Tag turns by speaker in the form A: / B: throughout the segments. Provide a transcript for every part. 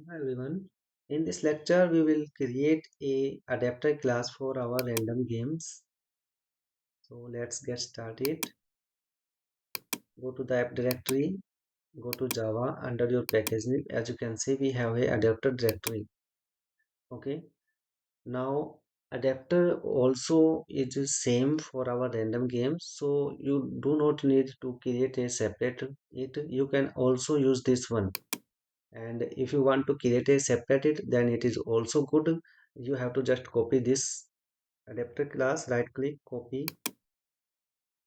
A: Hi everyone. In this lecture, we will create a adapter class for our random games. So let's get started. Go to the app directory, go to Java under your package name. As you can see, we have a adapter directory. Okay. Now adapter also is the same for our random games. So you do not need to create a separate it. You can also use this one. And if you want to create a separate it, then it is also good. You have to just copy this adapter class, right click, copy,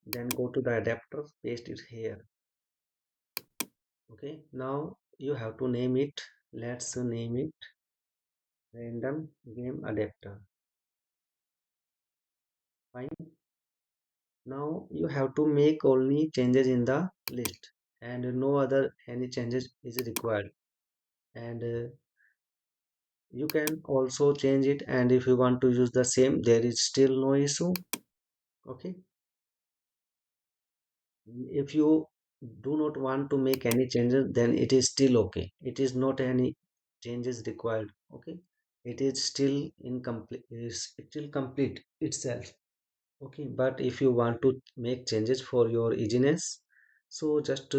A: then go to the adapter, paste it here. Okay, now you have to name it. Let's name it random game adapter. Fine. Now you have to make only changes in the list and no other any changes is required. And you can also change it, and if you want to use the same, there is still no issue. Okay, if you do not want to make any changes, then it is still okay. It is not any changes required. Okay, it is still incomplete, is still complete itself. Okay, but if you want to make changes for your easiness, so just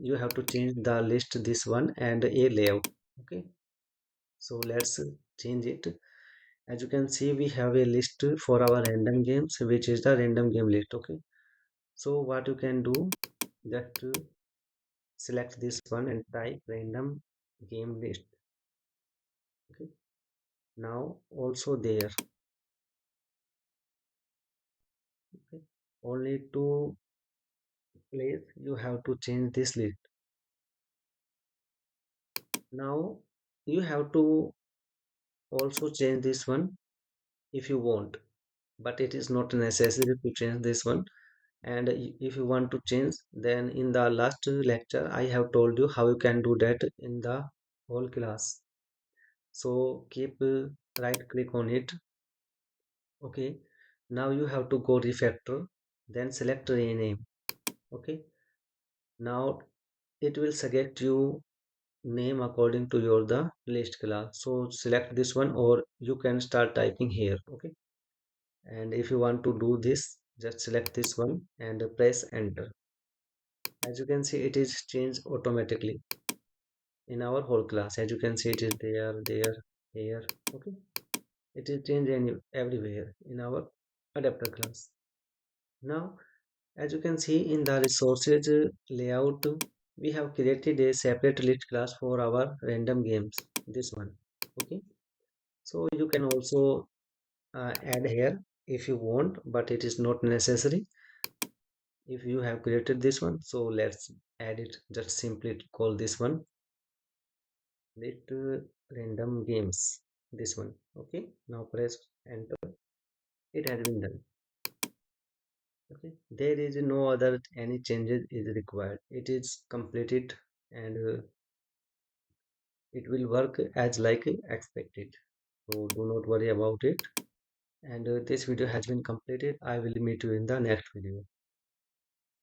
A: you have to change the list, this one, and a layout. Okay, so let's change it. As you can see, we have a list for our random games, which is the random game list. Okay, so what you can do, just select this one and type random game list. Okay, now also there. Okay, only two place you have to change this list. Now you have to also change this one if you want, but it is not necessary to change this one. And if you want to change, then in the last lecture I have told you how you can do that in the whole class. So keep right click on it. Okay, now you have to go refactor, then select rename. Okay, now it will select you name according to your the list class. So select this one, or you can start typing here. Okay, and if you want to do this, just select this one and press enter. As you can see, it is changed automatically in our whole class. As you can see, it is there, here. Okay, it is changed everywhere in our adapter class. Now as you can see in the resources layout, we have created a separate list class for our random games, this one. Okay, so you can also add here if you want, but it is not necessary if you have created this one. So let's add it. Just simply call this one let random games, this one. Okay, now press enter. It has been done. Okay, there is no other any changes is required. It is completed, and it will work as like expected. So do not worry about it. And this video has been completed. I will meet you in the next video.